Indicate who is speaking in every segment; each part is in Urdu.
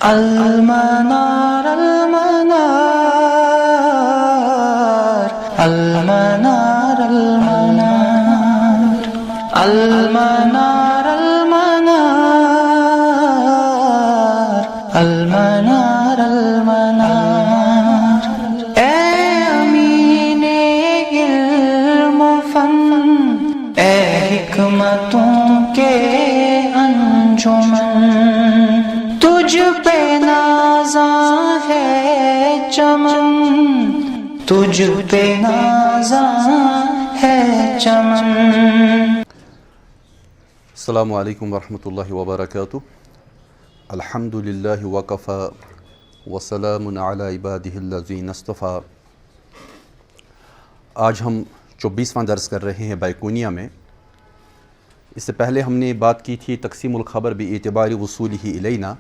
Speaker 1: المنار المنار المنار المنار المنار المنار المنار اے امین علم و فن، اے حکمتوں کے انجمن، تجھ پہ نازاں ہے چمن، تجھ پہ نازاں ہے چمن۔
Speaker 2: السلام علیکم ورحمۃ اللہ وبرکاتہ۔ الحمد للہ وکفی وسلام علی عبادہ الذین اصطفیٰ۔ آج ہم 24واں درس کر رہے ہیں بائکونیا میں۔ اس سے پہلے ہم نے بات کی تھی تقسیم الخبر باعتبار وصولہ الینا،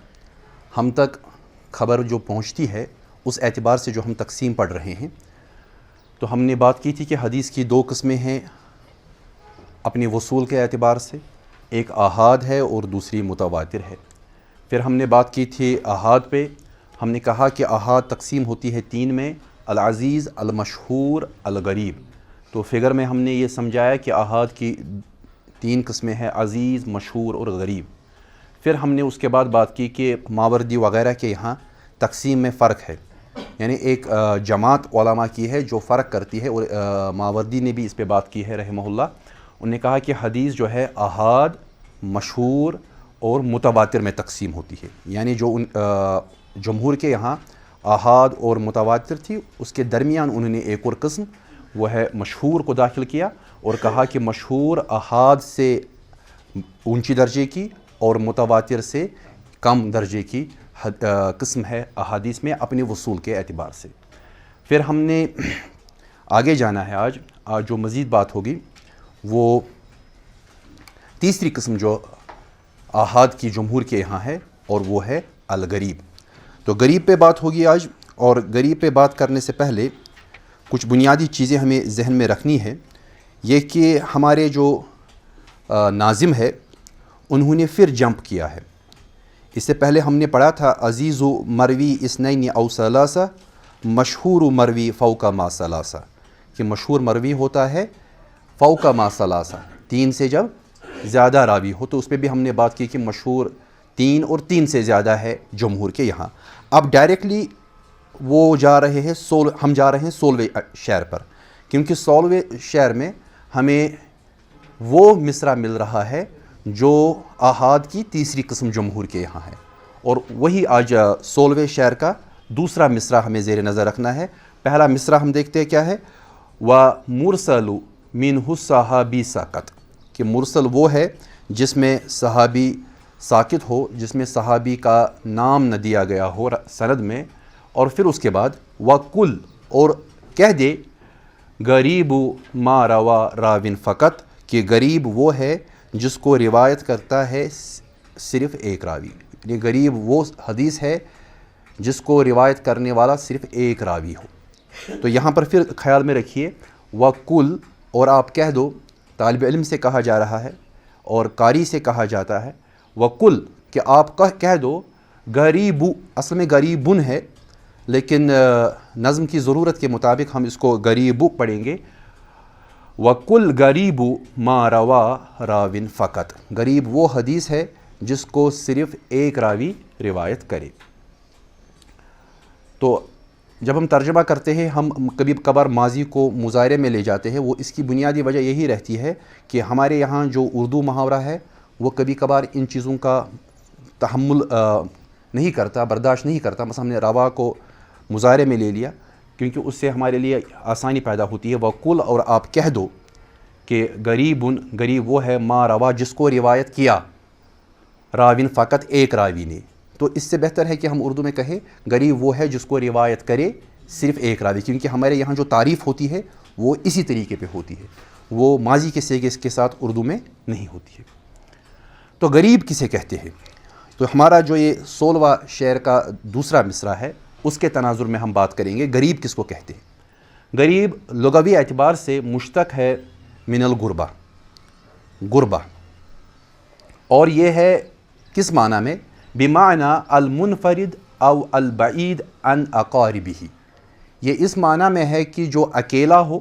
Speaker 2: ہم تک خبر جو پہنچتی ہے اس اعتبار سے جو ہم تقسیم پڑھ رہے ہیں۔ تو ہم نے بات کی تھی کہ حدیث کی دو قسمیں ہیں اپنے وصول کے اعتبار سے، ایک احاد ہے اور دوسری متواتر ہے۔ پھر ہم نے بات کی تھی احاد پہ، ہم نے کہا کہ احاد تقسیم ہوتی ہے تین میں، العزیز، المشہور، الغریب۔ تو فگر میں ہم نے یہ سمجھایا کہ احاد کی تین قسمیں ہیں، عزیز، مشہور اور غریب۔ پھر ہم نے اس کے بعد بات کی کہ ماوردی وغیرہ کے یہاں تقسیم میں فرق ہے، یعنی ایک جماعت علماء کی ہے جو فرق کرتی ہے، اور ماوردی نے بھی اس پہ بات کی ہے رحمہ اللہ۔ انہوں نے کہا کہ حدیث جو ہے احاد، مشہور اور متواتر میں تقسیم ہوتی ہے، یعنی جو جمہور کے یہاں احاد اور متواتر تھی، اس کے درمیان انہوں نے ایک اور قسم وہ ہے مشہور کو داخل کیا، اور کہا کہ مشہور احاد سے اونچی درجے کی اور متواتر سے کم درجے کی قسم ہے احادیث میں اپنے وصول کے اعتبار سے۔ پھر ہم نے آگے جانا ہے، آج جو مزید بات ہوگی وہ تیسری قسم جو احاد کی جمہور کے یہاں ہے، اور وہ ہے الغریب۔ تو غریب پہ بات ہوگی آج، اور غریب پہ بات کرنے سے پہلے کچھ بنیادی چیزیں ہمیں ذہن میں رکھنی ہے، یہ کہ ہمارے جو ناظم ہے انہوں نے پھر جمپ کیا ہے۔ اس سے پہلے ہم نے پڑھا تھا عزیز و مروی اثنین او ثلاثہ، مشہور و مروی فوق ما ثلاثہ، کہ مشہور مروی ہوتا ہے فوق ما ثلاثہ، تین سے جب زیادہ راوی ہو، تو اس پہ بھی ہم نے بات کی کہ مشہور تین اور تین سے زیادہ ہے جمہور کے یہاں۔ اب ڈائریکٹلی وہ جا رہے ہیں ہم جا رہے ہیں 16ویں شعر پر، کیونکہ 16ویں شعر میں ہمیں وہ مصرع مل رہا ہے جو احاد کی تیسری قسم جمہور کے یہاں ہے، اور وہی آج 16ویں شعر کا دوسرا مصرع ہمیں زیر نظر رکھنا ہے۔ پہلا مصرع ہم دیکھتے ہیں کیا ہے، وَمُرْسَلُ مِنْهُ الصَّحَابِي سَاقَطَ، کہ مرسل وہ ہے جس میں صحابی ساکت ہو، جس میں صحابی کا نام نہ دیا گیا ہو سند میں، اور پھر اس کے بعد وَقُلْ، اور کہہ دے غریب ما روا راوٍ فقط، کہ غریب وہ ہے جس کو روایت کرتا ہے صرف ایک راوی، یعنی غریب وہ حدیث ہے جس کو روایت کرنے والا صرف ایک راوی ہو۔ تو یہاں پر پھر خیال میں رکھیے وَقُلْ، اور آپ کہہ دو، طالب علم سے کہا جا رہا ہے اور قاری سے کہا جاتا ہے، وَقُلْ، کہ آپ کہہ دو غریب، اصل میں غریبن ہے لیکن نظم کی ضرورت کے مطابق ہم اس کو غریب پڑھیں گے۔ وَقُلْ غریب ما روا راوٍ فقط، غریب وہ حدیث ہے جس کو صرف ایک راوی روایت کرے۔ تو جب ہم ترجمہ کرتے ہیں ہم کبھی کبھار ماضی کو مضارع میں لے جاتے ہیں، وہ اس کی بنیادی وجہ یہی رہتی ہے کہ ہمارے یہاں جو اردو محاورہ ہے وہ کبھی کبھار ان چیزوں کا تحمل نہیں کرتا، برداشت نہیں کرتا۔ مثلا ہم نے روا کو مضارع میں لے لیا کیونکہ اس سے ہمارے لیے آسانی پیدا ہوتی ہے۔ وَقُلْ، اور آپ کہہ دو کہ غریبن، غریب وہ ہے ما روا جس کو روایت کیا، راوٍ فقط ایک راوی نے۔ تو اس سے بہتر ہے کہ ہم اردو میں کہیں غریب وہ ہے جس کو روایت کرے صرف ایک راوی، کیونکہ ہمارے یہاں جو تعریف ہوتی ہے وہ اسی طریقے پہ ہوتی ہے، وہ ماضی کے صیغے کے ساتھ اردو میں نہیں ہوتی ہے۔ تو غریب کسے کہتے ہیں؟ تو ہمارا جو یہ 16واں شعر کا دوسرا مصرع ہے اس کے تناظر میں ہم بات کریں گے غریب کس کو کہتے ہیں۔ غریب لغوی اعتبار سے مشتق ہے من الغربہ، غربہ، اور یہ ہے کس معنی میں بمعنى المنفرد او البعید عن اقاربه، یہ اس معنی میں ہے کہ جو اکیلا ہو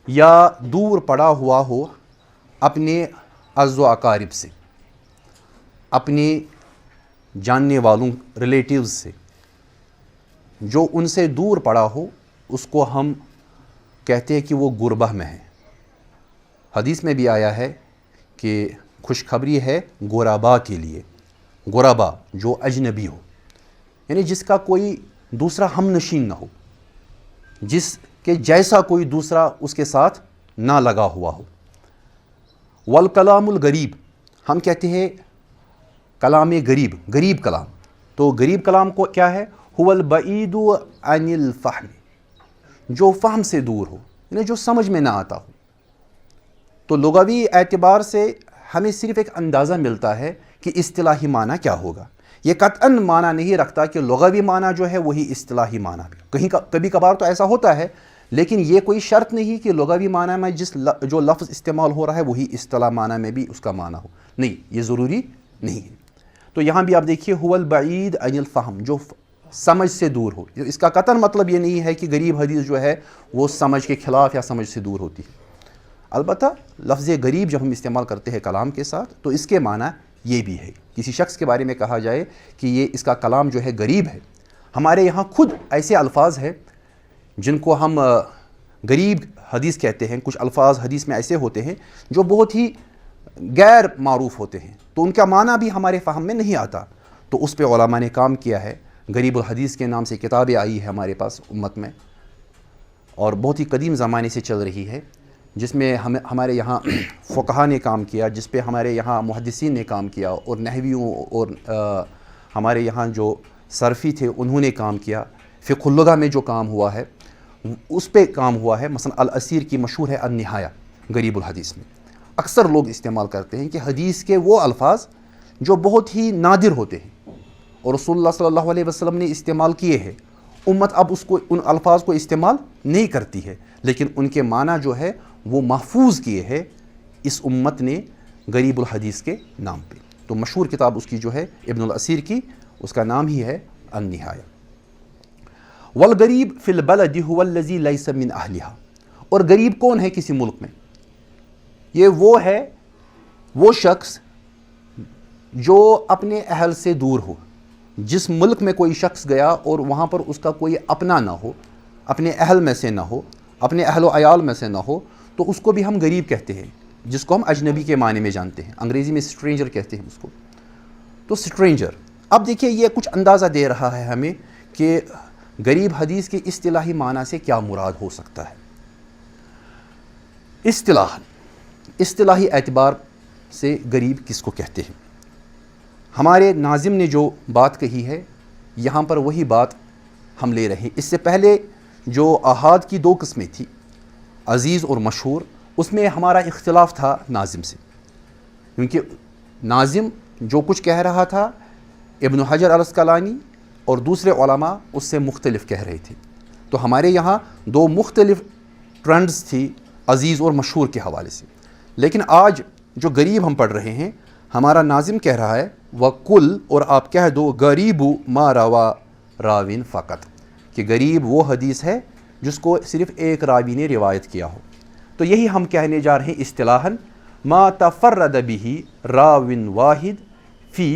Speaker 2: یا دور پڑا ہوا ہو اپنے عز و اقارب سے، اپنے جاننے والوں ریلیٹیوز سے، جو ان سے دور پڑا ہو اس کو ہم کہتے ہیں کہ وہ غربہ میں ہے۔ حدیث میں بھی آیا ہے کہ خوشخبری ہے غربا کے لیے، غربا جو اجنبی ہو، یعنی جس کا کوئی دوسرا ہم نشین نہ ہو، جس کے جیسا کوئی دوسرا اس کے ساتھ نہ لگا ہوا ہو۔ والکلام الغریب، ہم کہتے ہیں کلام غریب، غریب کلام، تو غریب کلام کو کیا ہے؟ هو البعید عن الفہم، جو فہم سے دور ہو، یعنی جو سمجھ میں نہ آتا ہو۔ تو لغوی اعتبار سے ہمیں صرف ایک اندازہ ملتا ہے کہ اصطلاحی معنی کیا ہوگا، یہ قطعاً معنی نہیں رکھتا کہ لغوی معنی جو ہے وہی اصطلاحی معنی بھی، کبھی کبھار تو ایسا ہوتا ہے، لیکن یہ کوئی شرط نہیں کہ لغوی معنی میں جو لفظ استعمال ہو رہا ہے وہی اصطلاح معنی میں بھی اس کا معنی ہو، نہیں، یہ ضروری نہیں ہے۔ تو یہاں بھی آپ دیکھیے هو البعید عن الفہم، جو سمجھ سے دور ہو، اس کا قطعاً مطلب یہ نہیں ہے کہ غریب حدیث جو ہے وہ سمجھ کے خلاف یا سمجھ سے دور ہوتی ہے۔ البتہ لفظ غریب جب ہم استعمال کرتے ہیں کلام کے ساتھ تو اس کے معنی یہ بھی ہے، کسی شخص کے بارے میں کہا جائے کہ یہ اس کا کلام جو ہے غریب ہے۔ ہمارے یہاں خود ایسے الفاظ ہیں جن کو ہم غریب حدیث کہتے ہیں، کچھ الفاظ حدیث میں ایسے ہوتے ہیں جو بہت ہی غیر معروف ہوتے ہیں، تو ان کا معنی بھی ہمارے فہم میں نہیں آتا، تو اس پہ علماء نے کام کیا ہے۔ غریب الحدیث کے نام سے کتابیں آئی ہے ہمارے پاس امت میں، اور بہت ہی قدیم زمانے سے چل رہی ہے، جس میں ہمارے یہاں فقہا نے کام کیا، جس پہ ہمارے یہاں محدثین نے کام کیا، اور نحویوں اور ہمارے یہاں جو صرفی تھے انہوں نے کام کیا۔ فقہ اللغہ میں جو کام ہوا ہے اس پہ کام ہوا ہے، مثلا الاسیر کی مشہور ہے النہایہ غریب الحدیث میں۔ اکثر لوگ استعمال کرتے ہیں کہ حدیث کے وہ الفاظ جو بہت ہی نادر ہوتے ہیں اور رسول اللہ صلی اللہ علیہ وسلم نے استعمال کیے ہیں، امت اب ان الفاظ کو استعمال نہیں کرتی ہے، لیکن ان کے معنی جو ہے وہ محفوظ کیے ہیں اس امت نے غریب الحدیث کے نام پہ۔ تو مشہور کتاب اس کی جو ہے ابن الاسیر کی، اس کا نام ہی ہے النہایہ۔ والغریب فی البلد هو الذی لیس من اہلہا، اور غریب کون ہے کسی ملک میں؟ یہ وہ ہے، وہ شخص جو اپنے اہل سے دور ہو۔ جس ملک میں کوئی شخص گیا اور وہاں پر اس کا کوئی اپنا نہ ہو، اپنے اہل میں سے نہ ہو، اپنے اہل و عیال میں سے نہ ہو، تو اس کو بھی ہم غریب کہتے ہیں، جس کو ہم اجنبی کے معنی میں جانتے ہیں، انگریزی میں اسٹرینجر کہتے ہیں اس کو۔ تو اسٹرینجر، اب دیکھیے یہ کچھ اندازہ دے رہا ہے ہمیں کہ غریب حدیث کے اصطلاحی معنی سے کیا مراد ہو سکتا ہے۔ اصطلاحی اعتبار سے غریب کس کو کہتے ہیں؟ ہمارے ناظم نے جو بات کہی ہے یہاں پر وہی بات ہم لے رہے ہیں۔ اس سے پہلے جو احاد کی دو قسمیں تھی، عزیز اور مشہور، اس میں ہمارا اختلاف تھا ناظم سے، کیونکہ ناظم جو کچھ کہہ رہا تھا ابن حجر العسقلانی اور دوسرے علماء اس سے مختلف کہہ رہے تھے۔ تو ہمارے یہاں دو مختلف ٹرینڈز تھی عزیز اور مشہور کے حوالے سے، لیکن آج جو غریب ہم پڑھ رہے ہیں، ہمارا ناظم کہہ رہا ہے وَقُل، اور آپ کہہ دو غریب ما روا راوین فقط، کہ غریب وہ حدیث ہے جس کو صرف ایک راوی نے روایت کیا ہو۔ تو یہی ہم کہنے جا رہے ہیں اصطلاحاً ما تفرد به راوین واحد فی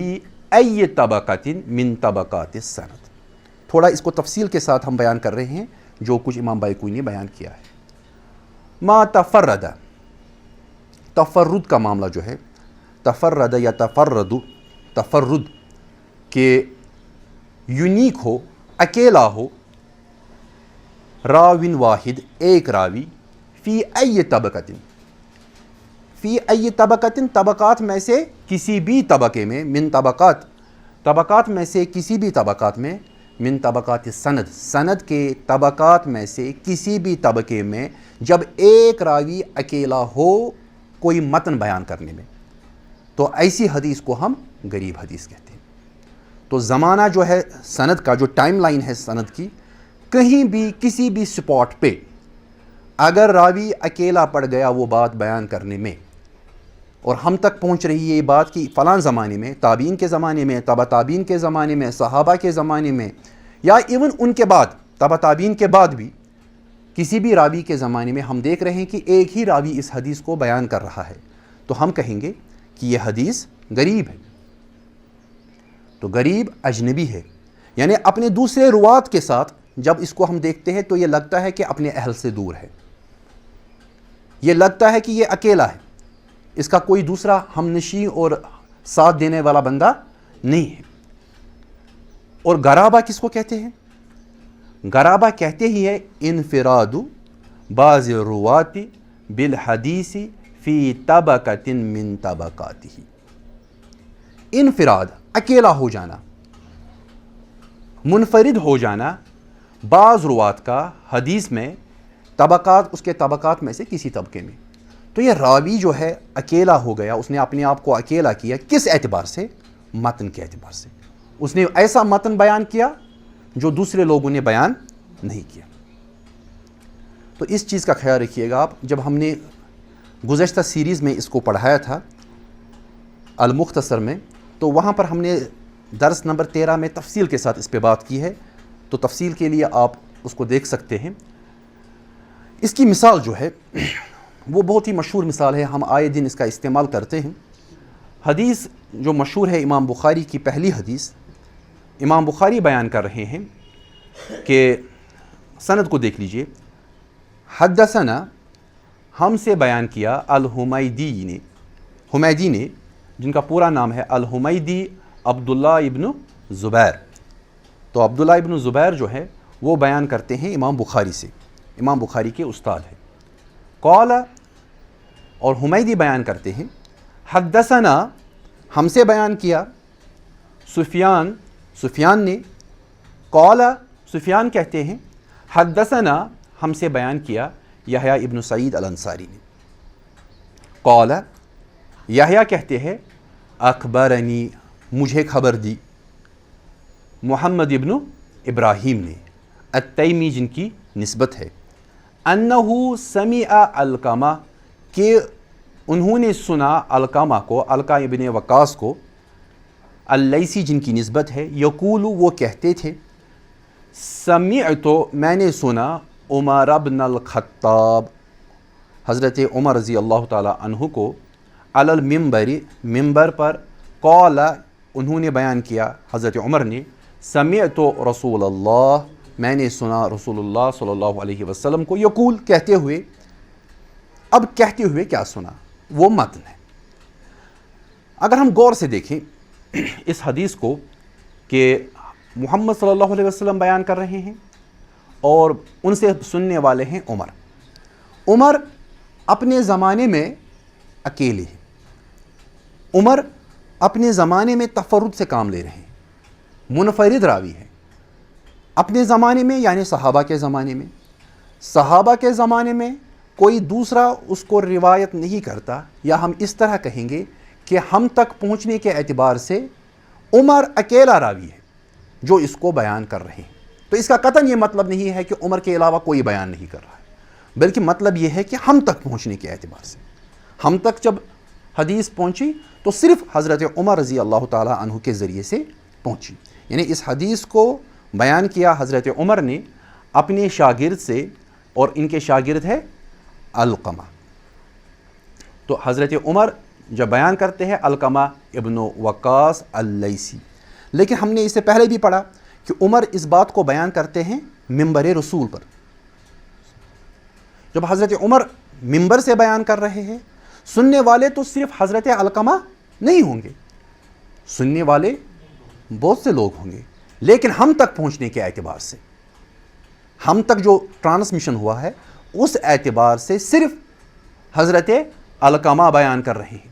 Speaker 2: ای طبقۃ من طبقات السند۔ تھوڑا اس کو تفصیل کے ساتھ ہم بیان کر رہے ہیں جو کچھ امام بائقونی نے بیان کیا ہے۔ ما تفرد، تفرد کا معاملہ جو ہے، تفرد یا تفرد کہ یونیک ہو، اکیلا ہو، راوین واحد، ایک راوی، فی ای طبقۃ، فی ای طبقۃ، طبقات میں سے کسی بھی طبقے میں، من طبقات، طبقات میں سے کسی بھی طبقات میں، من طبقات سند، سند کے طبقات میں سے کسی بھی طبقے میں جب ایک راوی اکیلا ہو کوئی متن بیان کرنے میں، تو ایسی حدیث کو ہم غریب حدیث کہتے ہیں۔ تو زمانہ جو ہے سند کا، جو ٹائم لائن ہے سند کی، کہیں بھی کسی بھی سپاٹ پہ اگر راوی اکیلا پڑ گیا وہ بات بیان کرنے میں، اور ہم تک پہنچ رہی ہے یہ بات کہ فلاں زمانے میں، تابعین کے زمانے میں، تبع تابعین کے زمانے میں، صحابہ کے زمانے میں، یا ایون ان کے بعد تبع تابعین کے بعد بھی کسی بھی راوی کے زمانے میں ہم دیکھ رہے ہیں کہ ایک ہی راوی اس حدیث کو بیان کر رہا ہے، تو ہم کہیں گے کہ یہ حدیث غریب ہے۔ تو غریب اجنبی ہے، یعنی اپنے دوسرے روات کے ساتھ جب اس کو ہم دیکھتے ہیں تو یہ لگتا ہے کہ اپنے اہل سے دور ہے، یہ لگتا ہے کہ یہ اکیلا ہے، اس کا کوئی دوسرا ہمنشین اور ساتھ دینے والا بندہ نہیں ہے۔ اور غرابہ کس کو کہتے ہیں؟ غرابہ کہتے ہی ہے انفراد بعض الروات بالحدیث فی طبقۃ من طبقاتہ، انفراد اکیلا ہو جانا، منفرد ہو جانا بعض روات کا حدیث میں طبقات، اس کے طبقات میں سے کسی طبقے میں۔ تو یہ راوی جو ہے اکیلا ہو گیا، اس نے اپنے آپ کو اکیلا کیا، کس اعتبار سے؟ متن کے اعتبار سے۔ اس نے ایسا متن بیان کیا جو دوسرے لوگوں نے بیان نہیں کیا۔ تو اس چیز کا خیال رکھیے گا آپ، جب ہم نے گزشتہ سیریز میں اس کو پڑھایا تھا المختصر میں، تو وہاں پر ہم نے درس نمبر 13 میں تفصیل کے ساتھ اس پہ بات کی ہے، تو تفصیل کے لیے آپ اس کو دیکھ سکتے ہیں۔ اس کی مثال جو ہے وہ بہت ہی مشہور مثال ہے، ہم آئے دن اس کا استعمال کرتے ہیں۔ حدیث جو مشہور ہے امام بخاری کی، پہلی حدیث امام بخاری بیان کر رہے ہیں کہ سند کو دیکھ لیجئے، حدثنا، ہم سے بیان کیا الحمیدی نے، حمیدی نے جن کا پورا نام ہے الحمیدی عبداللہ ابن زبیر۔ تو عبداللہ ابن زبیر جو ہے وہ بیان کرتے ہیں امام بخاری سے، امام بخاری کے استاد ہیں۔ قال، اور حمیدی بیان کرتے ہیں حدثنا، ہم سے بیان کیا سفیان، سفیان نے، قال، سفیان کہتے ہیں حدثنا، ہم سے بیان کیا یحییٰ ابن سعید الانصاری نے، قال، یحییٰ کہتے ہیں اخبرنی، مجھے خبر دی، محمد ابن ابراہیم نے، التیمی جن کی نسبت ہے، انہو سمع علقمہ، کہ انہوں نے سنا علقمہ کو، علقہ ابن وقاص کو، اللیثی جن کی نسبت ہے، یقول، وہ کہتے تھے، سمعت، میں نے سنا، عمر بن الخطاب، حضرت عمر رضی اللہ تعالیٰ عنہ کو، علی المنبر، ممبر پر، قال، انہوں نے بیان کیا، حضرت عمر نے، سمعت رسول اللہ، میں نے سنا رسول اللہ صلی اللہ علیہ وسلم کو، یقول، کہتے ہوئے۔ اب کہتے ہوئے کیا سنا؟ وہ متن ہے۔ اگر ہم غور سے دیکھیں اس حدیث کو کہ محمد صلی اللہ علیہ وسلم بیان کر رہے ہیں اور ان سے سننے والے ہیں عمر۔ عمر اپنے زمانے میں اکیلے ہیں، عمر اپنے زمانے میں تفرد سے کام لے رہے ہیں، منفرد راوی ہے اپنے زمانے میں، یعنی صحابہ کے زمانے میں۔ صحابہ کے زمانے میں کوئی دوسرا اس کو روایت نہیں کرتا، یا ہم اس طرح کہیں گے کہ ہم تک پہنچنے کے اعتبار سے عمر اکیلا راوی ہے جو اس کو بیان کر رہے ہیں۔ تو اس کا قطعاً یہ مطلب نہیں ہے کہ عمر کے علاوہ کوئی بیان نہیں کر رہا ہے، بلکہ مطلب یہ ہے کہ ہم تک پہنچنے کے اعتبار سے، ہم تک جب حدیث پہنچی تو صرف حضرت عمر رضی اللہ تعالیٰ عنہ کے ذریعے سے پہنچی، یعنی اس حدیث کو بیان کیا حضرت عمر نے اپنے شاگرد سے، اور ان کے شاگرد ہے علقمہ۔ تو حضرت عمر جب بیان کرتے ہیں علقمہ ابن وقاص اللیثی، لیکن ہم نے اس سے پہلے بھی پڑھا کہ عمر اس بات کو بیان کرتے ہیں منبر رسول پر۔ جب حضرت عمر منبر سے بیان کر رہے ہیں، سننے والے تو صرف حضرت علقمہ نہیں ہوں گے، سننے والے بہت سے لوگ ہوں گے، لیکن ہم تک پہنچنے کے اعتبار سے، ہم تک جو ٹرانسمیشن ہوا ہے اس اعتبار سے صرف حضرت علقمہ بیان کر رہے ہیں،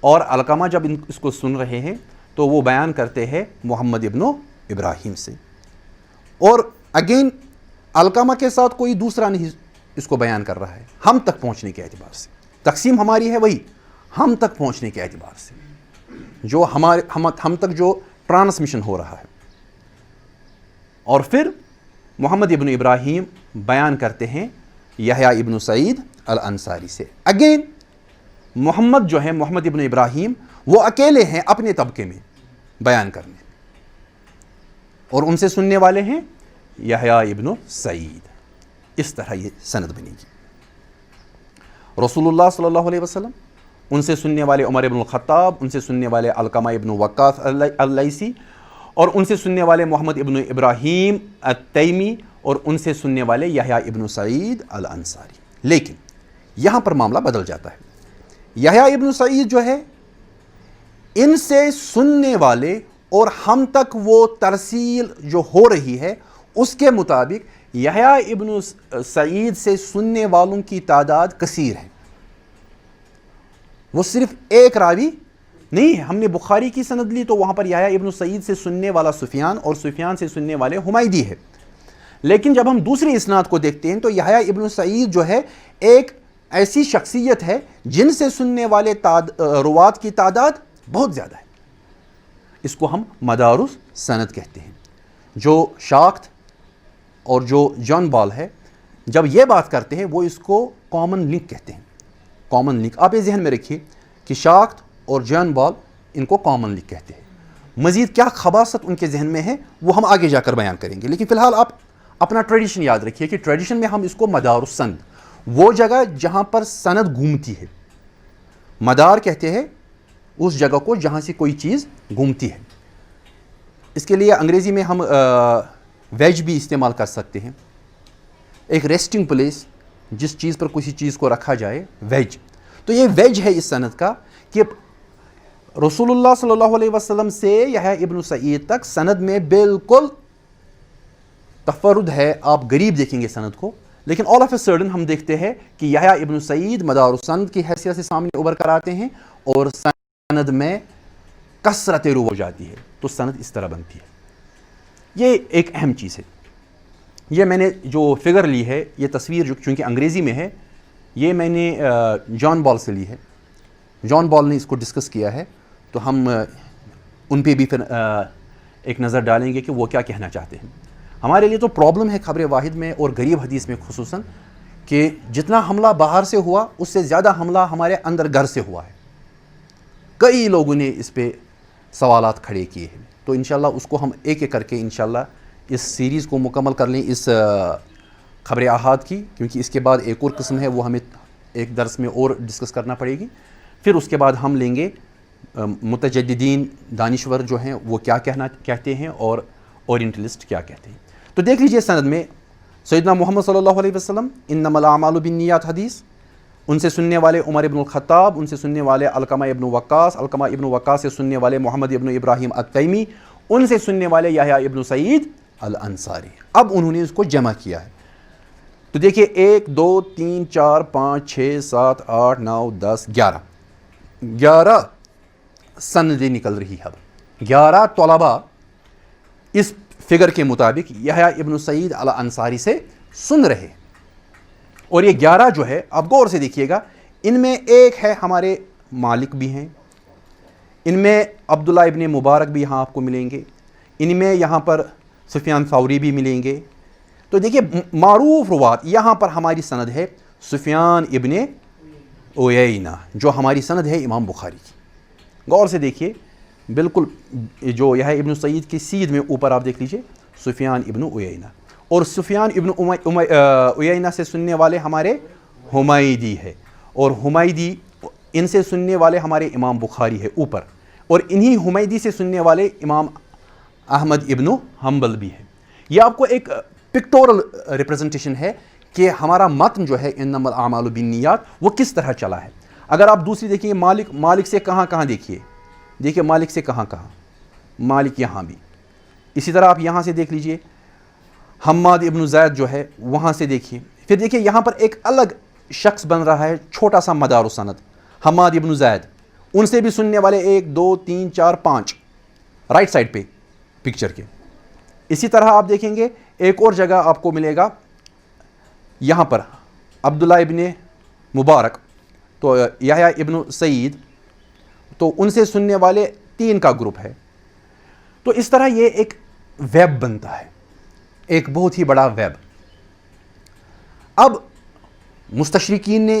Speaker 2: اور علقمہ جب اس کو سن رہے ہیں تو وہ بیان کرتے ہیں محمد ابن ابراہیم سے، اور اگین علقمہ کے ساتھ کوئی دوسرا نہیں اس کو بیان کر رہا ہے، ہم تک پہنچنے کے اعتبار سے۔ تقسیم ہماری ہے وہی، ہم تک پہنچنے کے اعتبار سے، جو ہم تک جو ٹرانسمیشن ہو رہا ہے۔ اور پھر محمد ابن ابراہیم بیان کرتے ہیں یحییٰ ابن سعید الانصاری سے، اگین محمد جو ہے محمد ابن ابراہیم وہ اکیلے ہیں اپنے طبقے میں بیان کرنے، اور ان سے سننے والے ہیں یحییٰ ابن سعید. اس طرح یہ سند بنے گی. رسول اللہ صلی اللہ علیہ وسلم، ان سے سننے والے عمر ابن الخطاب، ان سے سننے والے علقمہ ابن وقاص اللیثی، اور ان سے سننے والے محمد ابن ابراہیم التیمی، اور ان سے سننے والے یحییٰ ابن سعید الانصاری. لیکن یہاں پر معاملہ بدل جاتا ہے. یحییٰ ابن سعید جو ہے ان سے سننے والے اور ہم تک وہ ترسیل جو ہو رہی ہے اس کے مطابق یحییٰ ابن سعید سے سننے والوں کی تعداد کثیر ہے. وہ صرف ایک راوی نہیں ہے. ہم نے بخاری کی سند لی تو وہاں پر یحییٰ ابن سعید سے سننے والا سفیان اور سفیان سے سننے والے حمیدی ہے. لیکن جب ہم دوسری اسناد کو دیکھتے ہیں تو یحییٰ ابن سعید جو ہے ایک ایسی شخصیت ہے جن سے سننے والے روات کی تعداد بہت زیادہ ہے. اس کو ہم مدارس سند کہتے ہیں. جو شاخت اور جو جان بال ہے جب یہ بات کرتے ہیں وہ اس کو کامن لنک کہتے ہیں. کامن لنک آپ یہ ذہن میں رکھیے کہ شاخت اور جان بال ان کو کامن لنک کہتے ہیں. مزید کیا خباثت ان کے ذہن میں ہے وہ ہم آگے جا کر بیان کریں گے. لیکن فی الحال آپ اپنا ٹریڈیشن یاد رکھیے کہ ٹریڈیشن میں ہم اس کو مدار السند، وہ جگہ جہاں پر سند گھومتی ہے، مدار کہتے ہیں اس جگہ کو جہاں سے کوئی چیز گھومتی ہے. اس کے لیے انگریزی میں ہم ویج بھی استعمال کر سکتے ہیں. ایک ریسٹنگ پلیس جس چیز پر کسی چیز کو رکھا جائے، ویج. تو یہ ویج ہے اس سند کا کہ رسول اللہ صلی اللہ علیہ وسلم سے یحییٰ ابن سعید تک سند میں بالکل تفرد ہے. آپ غریب دیکھیں گے سند کو، لیکن آل آف اے سڈن ہم دیکھتے ہیں کہ یحییٰ ابن سعید مدار السند کی حیثیت سے سامنے ابھر کر آتے ہیں اور سند میں کثرت رو ہو جاتی ہے. تو سند اس طرح بنتی ہے. یہ ایک اہم چیز ہے. یہ میں نے جو فگر لی ہے، یہ تصویر جو چونکہ انگریزی میں ہے، یہ میں نے جان بال سے لی ہے. جان بال نے اس کو ڈسکس کیا ہے تو ہم ان پہ بھی پھر ایک نظر ڈالیں گے کہ وہ کیا کہنا چاہتے ہیں. ہمارے لیے تو پرابلم ہے خبر واحد میں اور غریب حدیث میں خصوصاً کہ جتنا حملہ باہر سے ہوا اس سے زیادہ حملہ ہمارے اندر گھر سے ہوا ہے. کئی لوگوں نے اس پہ سوالات کھڑے کیے ہیں. تو انشاءاللہ اس کو ہم ایک ایک کر کے انشاءاللہ اس سیریز کو مکمل کر لیں اس خبر احاد کی، کیونکہ اس کے بعد ایک اور قسم ہے وہ ہمیں ایک درس میں اور ڈسکس کرنا پڑے گی. پھر اس کے بعد ہم لیں گے متجددین دانشور جو ہیں وہ کیا کہتے ہیں اور اورینٹلسٹ کیا کہتے ہیں. تو دیکھ لیجئے سند میں سیدنا محمد صلی اللہ علیہ وسلم انما الاعمال بالنیات حدیث، ان سے سننے والے عمر ابن الخطاب، ان سے سننے والے علقمہ ابن وقاص، علقمہ ابن وقاص سے سننے والے محمد ابن ابراہیم التیمی، ان سے سننے والے یحییٰ ابن سعید الانصاری. اب انہوں نے اس کو جمع کیا ہے. تو دیکھیے 1 2 3 4 5 6 7 8 9 10 11 سندیں نکل رہی ہے. 11 طلباء اس فگر کے مطابق یحییٰ ابن سعید الانصاری سے سن رہے. اور یہ 11 جو ہے آپ غور سے دیکھیے گا، ان میں ایک ہے ہمارے مالک بھی ہیں، ان میں عبداللہ ابن مبارک بھی یہاں آپ کو ملیں گے، ان میں یہاں پر سفیان ثوری بھی ملیں گے. تو دیکھیے معروف روات یہاں پر ہماری سند ہے سفیان ابن عیینہ جو ہماری سند ہے امام بخاری کی. غور سے دیکھیے بالکل جو یحییٰ ابن سعید کی سید میں اوپر آپ دیکھ لیجئے سفیان ابن عیینہ، اور سفیان ابن عیینہ سے سننے والے ہمارے حمیدی ہے، اور حمیدی ان سے سننے والے ہمارے امام بخاری ہے اوپر، اور انہی حمیدی سے سننے والے امام احمد ابن حنبل بھی ہے. یہ آپ کو ایک پکٹورل ریپرزنٹیشن ہے کہ ہمارا متن جو ہے انما الاعمال بالنیات وہ کس طرح چلا ہے. اگر آپ دوسری دیکھیے مالک سے کہاں دیکھیے مالک سے کہاں مالک یہاں بھی. اسی طرح آپ یہاں سے دیکھ لیجئے حماد ابن زید جو ہے وہاں سے دیکھیے. پھر دیکھیے یہاں پر ایک الگ شخص بن رہا ہے چھوٹا سا مدار السند حماد ابن زید، ان سے بھی سننے والے 1 2 3 4 5 رائٹ سائڈ پہ پکچر کے. اسی طرح آپ دیکھیں گے ایک اور جگہ آپ کو ملے گا یہاں پر عبداللہ ابن مبارک، تو یحییٰ ابن سعید، تو ان سے سننے والے 3 کا گروپ ہے. تو اس طرح یہ ایک ویب بنتا ہے، ایک بہت ہی بڑا ویب. اب مستشرقین نے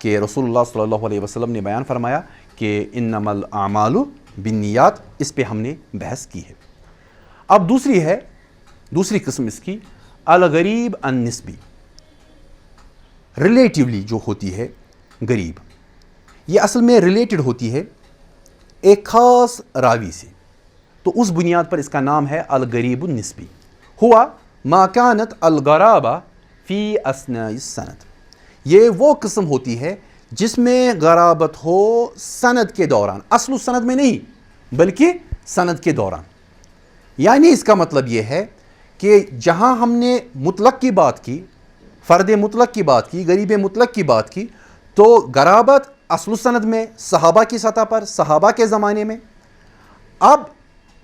Speaker 2: کہ رسول اللہ صلی اللہ علیہ وسلم نے بیان فرمایا کہ انما الاعمال بالنیات، اس پہ ہم نے بحث کی ہے۔ اب دوسری قسم اس کی الغریب النسبی، ریلیٹیولی جو ہوتی ہے غریب، یہ اصل میں ریلیٹڈ ہوتی ہے ایک خاص راوی سے، تو اس بنیاد پر اس کا نام ہے الغریب النسبی۔ ہوا ما کانت الغرابہ فی اثناء السند، یہ وہ قسم ہوتی ہے جس میں غرابت ہو سند کے دوران، اصل السند میں نہیں بلکہ سند کے دوران۔ یعنی اس کا مطلب یہ ہے کہ جہاں ہم نے مطلق کی بات کی، فرد مطلق کی بات کی، غریب مطلق کی بات کی، تو غرابت اصل السند میں صحابہ کی سطح پر، صحابہ کے زمانے میں۔ اب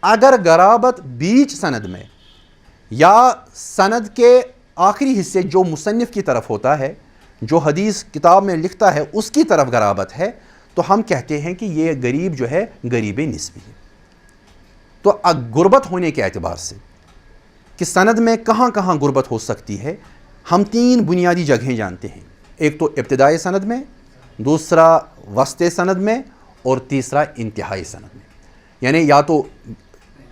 Speaker 2: اگر غرابت بیچ سند میں یا سند کے آخری حصے جو مصنف کی طرف ہوتا ہے، جو حدیث کتاب میں لکھتا ہے، اس کی طرف غرابت ہے، تو ہم کہتے ہیں کہ یہ غریب جو ہے غریب نسبی ہے۔ تو غربت ہونے کے اعتبار سے کہ سند میں کہاں کہاں غربت ہو سکتی ہے، ہم 3 بنیادی جگہیں جانتے ہیں۔ ایک تو ابتدائی سند میں، دوسرا وسط سند میں، اور تیسرا انتہائی سند میں۔ یعنی یا تو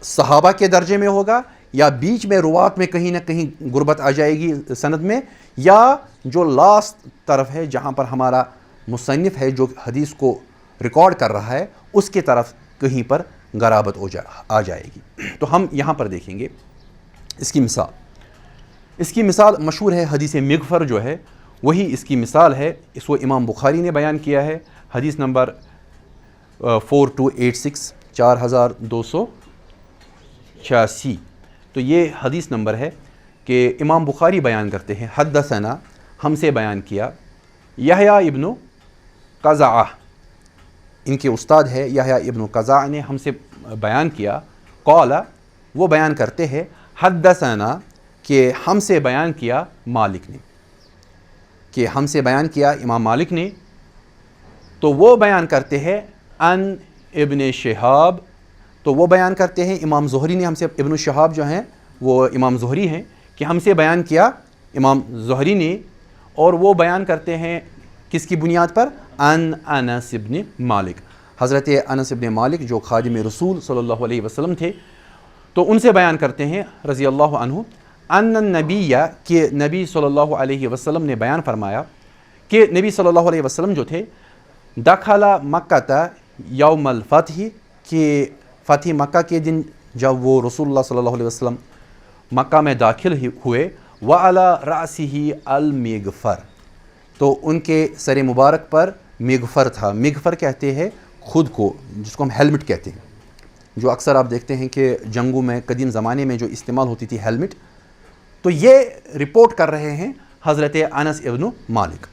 Speaker 2: صحابہ کے درجے میں ہوگا، یا بیچ میں روات میں کہیں نہ کہیں غربت آ جائے گی سند میں، یا جو لاسٹ طرف ہے جہاں پر ہمارا مصنف ہے جو حدیث کو ریکارڈ کر رہا ہے، اس کی طرف کہیں پر غرابت آ جائے گی۔ تو ہم یہاں پر دیکھیں گے اس کی مثال مشہور ہے، حدیث مغفر جو ہے وہی اس کی مثال ہے۔ اس کو امام بخاری نے بیان کیا ہے، حدیث نمبر 4286، 4286۔ تو یہ حدیث نمبر ہے کہ امام بخاری بیان کرتے ہیں، حدثنا، ہم سے بیان کیا، یحییٰ ابن قزعہ، ان کے استاد ہے یحییٰ ابن قزعہ نے ہم سے بیان کیا، قال، وہ بیان کرتے ہیں، حدثنا، کہ ہم سے بیان کیا مالک نے، کہ ہم سے بیان کیا امام مالک نے۔ تو وہ بیان کرتے ہیں ان ابن شہاب، تو وہ بیان کرتے ہیں امام زہری نے ہم سے، ابن شہاب جو ہیں وہ امام زہری ہیں، کہ ہم سے بیان کیا امام زہری نے، اور وہ بیان کرتے ہیں کس کی بنیاد پر؟ ان انس ابن مالک، حضرت انس ابن مالک جو خادم رسول صلی اللہ علیہ وسلم تھے، تو ان سے بیان کرتے ہیں رضی اللہ عنہ، ان النبی، کہ نبی صلی اللہ علیہ وسلم نے بیان فرمایا کہ نبی صلی اللہ علیہ وسلم جو تھے، دخل مکہ یوم الفتح، کہ فتح مکہ کے دن جب وہ رسول اللہ صلی اللہ علیہ وسلم مکہ میں داخل ہوئے، وعلی رأسہ المغفر، تو ان کے سر مبارک پر مغفر تھا۔ مغفر کہتے ہیں خود کو، جس کو ہم ہیلمٹ کہتے ہیں، جو اکثر آپ دیکھتے ہیں کہ جنگوں میں قدیم زمانے میں جو استعمال ہوتی تھی ہیلمٹ، تو یہ رپورٹ کر رہے ہیں حضرت انس ابن مالک۔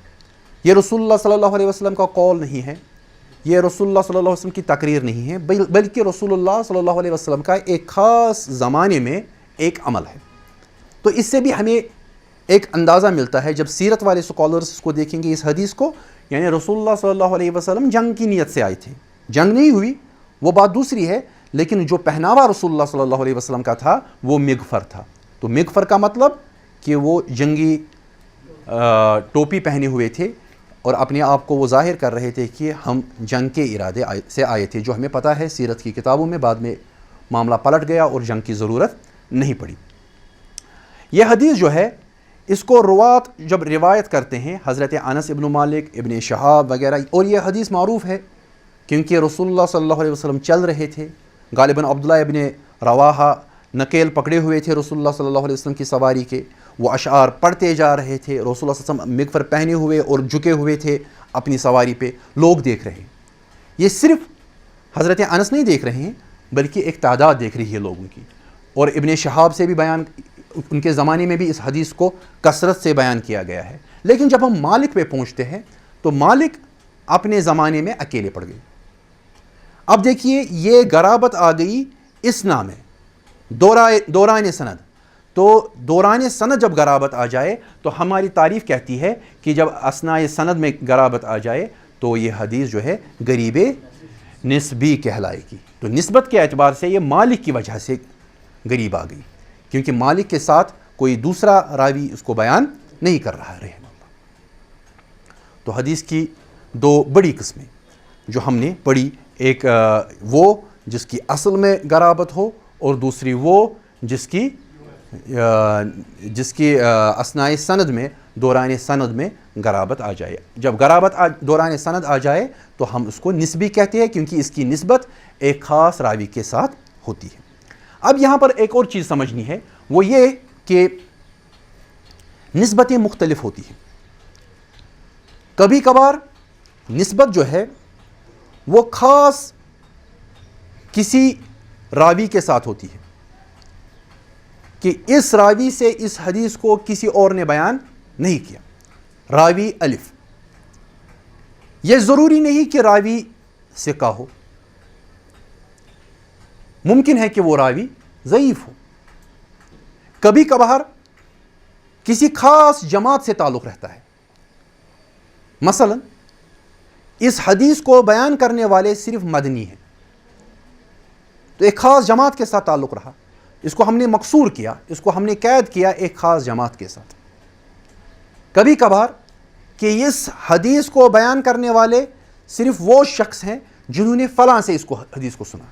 Speaker 2: یہ رسول اللہ صلی اللہ علیہ وسلم کا قول نہیں ہے، یہ رسول اللہ صلی اللہ علیہ وسلم کی تقریر نہیں ہے، بلکہ رسول اللہ صلی اللہ علیہ وسلم کا ایک خاص زمانے میں ایک عمل ہے۔ تو اس سے بھی ہمیں ایک اندازہ ملتا ہے، جب سیرت والے سکالرز کو دیکھیں گے اس حدیث کو، یعنی رسول اللہ صلی اللہ علیہ وسلم جنگ کی نیت سے آئے تھے، جنگ نہیں ہوئی وہ بات دوسری ہے، لیکن جو پہناوا رسول اللہ صلی اللہ علیہ وسلم کا تھا وہ مغفر تھا۔ تو مغفر کا مطلب کہ وہ جنگی ٹوپی پہنے ہوئے تھے، اور اپنے آپ کو وہ ظاہر کر رہے تھے کہ ہم جنگ کے ارادے سے آئے تھے، جو ہمیں پتہ ہے سیرت کی کتابوں میں بعد میں معاملہ پلٹ گیا اور جنگ کی ضرورت نہیں پڑی۔ یہ حدیث جو ہے، اس کو روات جب روایت کرتے ہیں حضرت انس ابن مالک، ابن شہاب وغیرہ، اور یہ حدیث معروف ہے کیونکہ رسول اللہ صلی اللہ علیہ وسلم چل رہے تھے، غالباً عبداللہ ابن رواحہ نکیل پکڑے ہوئے تھے رسول اللہ صلی اللہ علیہ وسلم کی سواری کے، وہ اشعار پڑھتے جا رہے تھے، رسول اللہ صلی اللہ علیہ وسلم مغفر پہنے ہوئے اور جھکے ہوئے تھے اپنی سواری پہ، لوگ دیکھ رہے ہیں۔ یہ صرف حضرت انس نہیں دیکھ رہے ہیں بلکہ ایک تعداد دیکھ رہی ہے لوگوں کی، اور ابن شہاب سے بھی بیان، ان کے زمانے میں بھی اس حدیث کو کثرت سے بیان کیا گیا ہے۔ لیکن جب ہم مالک پہ پہنچتے ہیں تو مالک اپنے زمانے میں اکیلے پڑ گئے۔ اب دیکھیے یہ غرابت آ گئی اسنا میں، دوران سند، تو دوران سند جب غرابت آ جائے تو ہماری تعریف کہتی ہے کہ جب اسناء سند میں غرابت آ جائے تو یہ حدیث جو ہے غریب نسبی کہلائے گی۔ تو نسبت کے اعتبار سے یہ مالک کی وجہ سے غریب آ گئی، کیونکہ مالک کے ساتھ کوئی دوسرا راوی اس کو بیان نہیں کر رہا ہے۔ تو حدیث کی دو بڑی قسمیں جو ہم نے پڑھی، ایک وہ جس کی اصل میں غرابت ہو، اور دوسری وہ جس کی اثناء سند میں، دوران سند میں غرابت آ جائے۔ جب غرابت دوران سند آ جائے تو ہم اس کو نسبی کہتے ہیں، کیونکہ اس کی نسبت ایک خاص راوی کے ساتھ ہوتی ہے۔ اب یہاں پر ایک اور چیز سمجھنی ہے، وہ یہ کہ نسبتیں مختلف ہوتی ہیں۔ کبھی کبھار نسبت جو ہے وہ خاص کسی راوی کے ساتھ ہوتی ہے کہ اس راوی سے اس حدیث کو کسی اور نے بیان نہیں کیا، راوی الف۔ یہ ضروری نہیں کہ راوی ثقہ ہو، ممکن ہے کہ وہ راوی ضعیف ہو۔ کبھی کبھار کسی خاص جماعت سے تعلق رہتا ہے، مثلا اس حدیث کو بیان کرنے والے صرف مدنی ہیں، تو ایک خاص جماعت کے ساتھ تعلق رہا، اس کو ہم نے مقصور کیا، اس کو ہم نے قید کیا ایک خاص جماعت کے ساتھ۔ کبھی کبھار کہ اس حدیث کو بیان کرنے والے صرف وہ شخص ہیں جنہوں نے فلاں سے اس کو حدیث کو سنا۔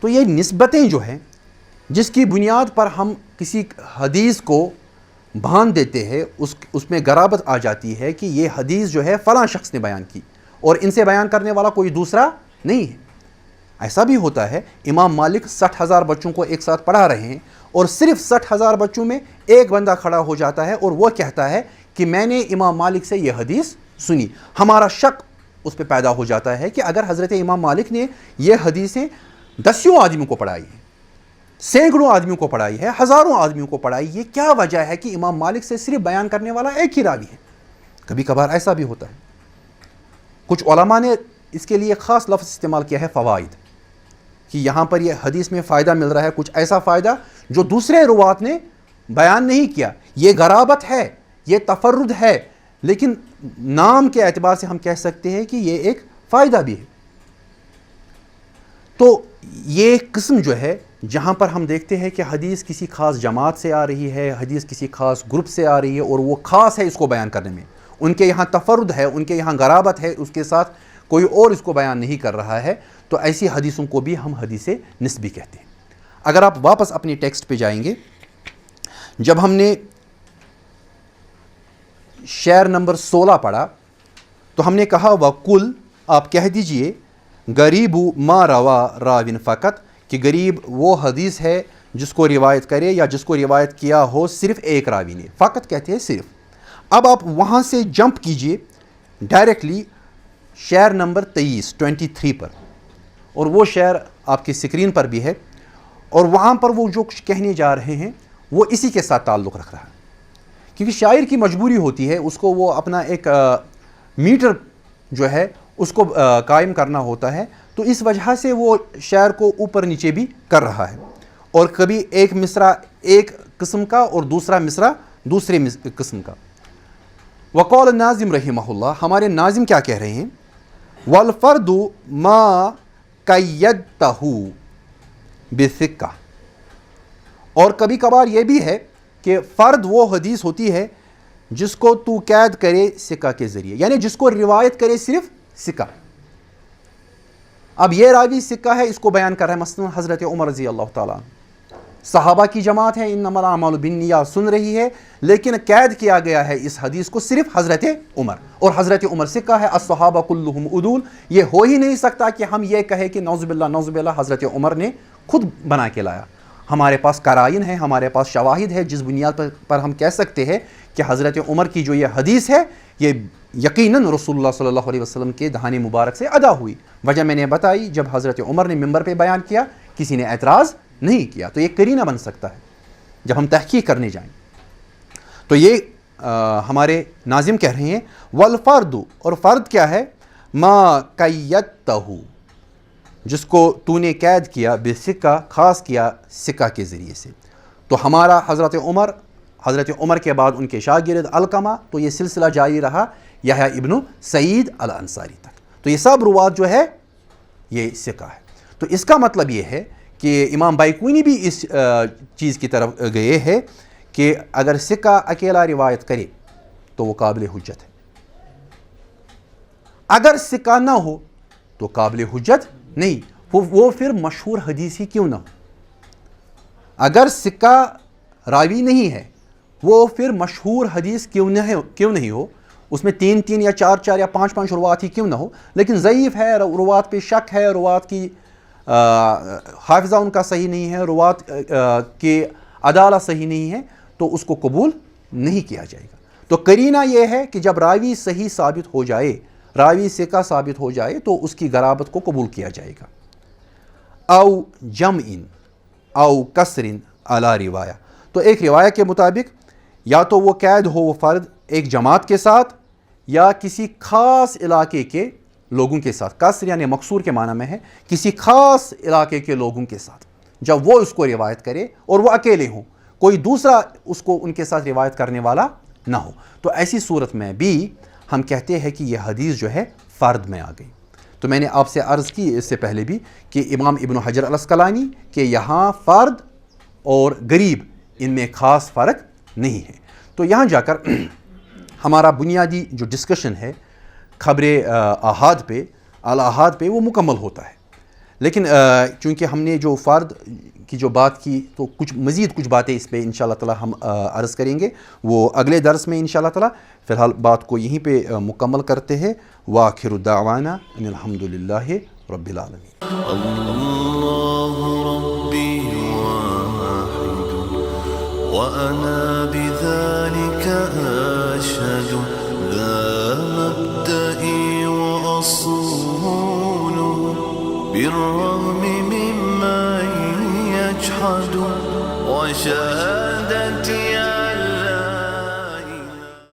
Speaker 2: تو یہ نسبتیں جو ہیں جس کی بنیاد پر ہم کسی حدیث کو باندھ دیتے ہیں، اس میں غرابت آ جاتی ہے کہ یہ حدیث جو ہے فلاں شخص نے بیان کی اور ان سے بیان کرنے والا کوئی دوسرا نہیں ہے۔ ایسا بھی ہوتا ہے، امام مالک 60,000 بچوں کو ایک ساتھ پڑھا رہے ہیں اور صرف 60,000 بچوں میں ایک بندہ کھڑا ہو جاتا ہے اور وہ کہتا ہے کہ میں نے امام مالک سے یہ حدیث سنی۔ ہمارا شک اس پہ پیدا ہو جاتا ہے کہ اگر حضرت امام مالک نے یہ حدیثیں دسیوں آدمیوں کو پڑھائی ہیں، سینکڑوں آدمیوں کو پڑھائی ہے، ہزاروں آدمیوں کو پڑھائی، یہ کیا وجہ ہے کہ امام مالک سے صرف بیان کرنے والا ایک ہی راوی ہے؟ کبھی کبھار ایسا بھی ہوتا ہے۔ کچھ علماء نے اس کے لیے خاص لفظ استعمال کیا ہے فوائد، کہ یہاں پر یہ حدیث میں فائدہ مل رہا ہے، کچھ ایسا فائدہ جو دوسرے روات نے بیان نہیں کیا۔ یہ غرابت ہے، یہ تفرد ہے، لیکن نام کے اعتبار سے ہم کہہ سکتے ہیں کہ یہ ایک فائدہ بھی ہے۔ تو یہ قسم جو ہے جہاں پر ہم دیکھتے ہیں کہ حدیث کسی خاص جماعت سے آ رہی ہے، حدیث کسی خاص گروپ سے آ رہی ہے اور وہ خاص ہے اس کو بیان کرنے میں، ان کے یہاں تفرد ہے، ان کے یہاں غرابت ہے، اس کے ساتھ کوئی اور اس کو بیان نہیں کر رہا ہے، تو ایسی حدیثوں کو بھی ہم حدیث نسبی کہتے ہیں۔ اگر آپ واپس اپنی ٹیکسٹ پہ جائیں گے، جب ہم نے شعر نمبر 16 پڑھا تو ہم نے کہا وَقُلْ، آپ کہہ دیجئے غریب ما روا راوٍ فقط، کہ غریب وہ حدیث ہے جس کو روایت کرے یا جس کو روایت کیا ہو صرف ایک راوی نے، فقط کہتے ہیں صرف۔ اب آپ وہاں سے جمپ کیجئے ڈائریکٹلی شعر نمبر 23 پر، اور وہ شعر آپ کی سکرین پر بھی ہے، اور وہاں پر وہ جو کچھ کہنے جا رہے ہیں وہ اسی کے ساتھ تعلق رکھ رہا ہے، کیونکہ شاعر کی مجبوری ہوتی ہے، اس کو وہ اپنا ایک میٹر جو ہے اس کو قائم کرنا ہوتا ہے، تو اس وجہ سے وہ شعر کو اوپر نیچے بھی کر رہا ہے، اور کبھی ایک مصرع ایک قسم کا اور دوسرا مصرع دوسرے قسم کا۔ وقال الناظم رحمہ اللہ، ہمارے ناظم کیا کہہ رہے ہیں؟ والفرد ما قیدتہ بثقہ، اور کبھی کبھار یہ بھی ہے کہ فرد وہ حدیث ہوتی ہے جس کو تو قید کرے ثقہ کے ذریعے، یعنی جس کو روایت کرے صرف ثقہ۔ اب یہ راوی ثقہ ہے، اس کو بیان کر رہا ہے، مثلا حضرت عمر رضی اللہ تعالیٰ عنہ، صحابہ کی جماعت ہے، انما الاعمال بالنیات سن رہی ہے، لیکن قید کیا گیا ہے اس حدیث کو صرف حضرت عمر، اور حضرت عمر ثقہ ہے، الصحابہ کلہم عدول۔ یہ ہو ہی نہیں سکتا کہ ہم یہ کہیں کہ نعوذ باللہ حضرت عمر نے خود بنا کے لایا۔ ہمارے پاس قرائن ہے، ہمارے پاس شواہد ہے جس بنیاد پر ہم کہہ سکتے ہیں کہ حضرت عمر کی جو یہ حدیث ہے یہ یقیناً رسول اللہ صلی اللہ علیہ وسلم کے دہان مبارک سے ادا ہوئی۔ وجہ میں نے بتائی، جب حضرت عمر نے ممبر پہ بیان کیا کسی نے اعتراض نہیں کیا، تو یہ قرینہ بن سکتا ہے جب ہم تحقیق کرنے جائیں۔ تو یہ ہمارے ناظم کہہ رہے ہیں والفرد، اور فرد کیا ہے؟ ما قیدتہ، جس کو تو نے قید کیا، بثقہ خاص کیا ثقہ کے ذریعے سے۔ تو ہمارا حضرت عمر کے بعد ان کے شاگرد علقمہ، تو یہ سلسلہ جاری رہا یحییٰ ابن سعید الانصاری تک، تو یہ سب روات جو ہے یہ ثقہ ہے۔ تو اس کا مطلب یہ ہے کہ امام بائقونی بھی اس چیز کی طرف گئے ہیں کہ اگر ثقہ اکیلا روایت کرے تو وہ قابل حجت ہے، اگر سکہ نہ ہو تو قابل حجت نہیں، وہ پھر مشہور حدیث ہی کیوں نہ ہو. اگر سکہ راوی نہیں ہے وہ پھر مشہور حدیث کیوں نہیں ہو، اس میں 3 یا 4 یا 5 روات ہی کیوں نہ ہو، لیکن ضعیف ہے، روات پہ شک ہے، روات کی حافظہ ان کا صحیح نہیں ہے، روات کے عدالت صحیح نہیں ہے، تو اس کو قبول نہیں کیا جائے گا. تو قرینہ یہ ہے کہ جب راوی صحیح ثابت ہو جائے، راوی ثقہ ثابت ہو جائے تو اس کی غرابت کو قبول کیا جائے گا. او جمع او کسر علی روایہ، تو ایک روایہ کے مطابق یا تو وہ قید ہو وہ فرد ایک جماعت کے ساتھ یا کسی خاص علاقے کے لوگوں کے ساتھ. قصر یعنی مقصور کے معنی میں ہے، کسی خاص علاقے کے لوگوں کے ساتھ جب وہ اس کو روایت کرے اور وہ اکیلے ہوں، کوئی دوسرا اس کو ان کے ساتھ روایت کرنے والا نہ ہو، تو ایسی صورت میں بھی ہم کہتے ہیں کہ یہ حدیث جو ہے فرد میں آ گئی. تو میں نے آپ سے عرض کی اس سے پہلے بھی کہ امام ابن حجر العسقلانی کہ یہاں فرد اور غریب ان میں خاص فرق نہیں ہے. تو یہاں جا کر ہمارا بنیادی جو ڈسکشن ہے خبر آحاد پہ الاحاد پہ وہ مکمل ہوتا ہے. لیکن چونکہ ہم نے جو فرد کی جو بات کی تو مزید کچھ باتیں اس پہ انشاءاللہ تعالی ہم عرض کریں گے، وہ اگلے درس میں انشاءاللہ تعالی. فی الحال بات کو یہیں پہ مکمل کرتے ہیں. وآخر دعوانا ان الحمد للہ رب العالمین.
Speaker 3: اللہ ربی واحد وانا بذلك اشهد لا مبدئي واصول بالرغم ممن يجحد وشهادتي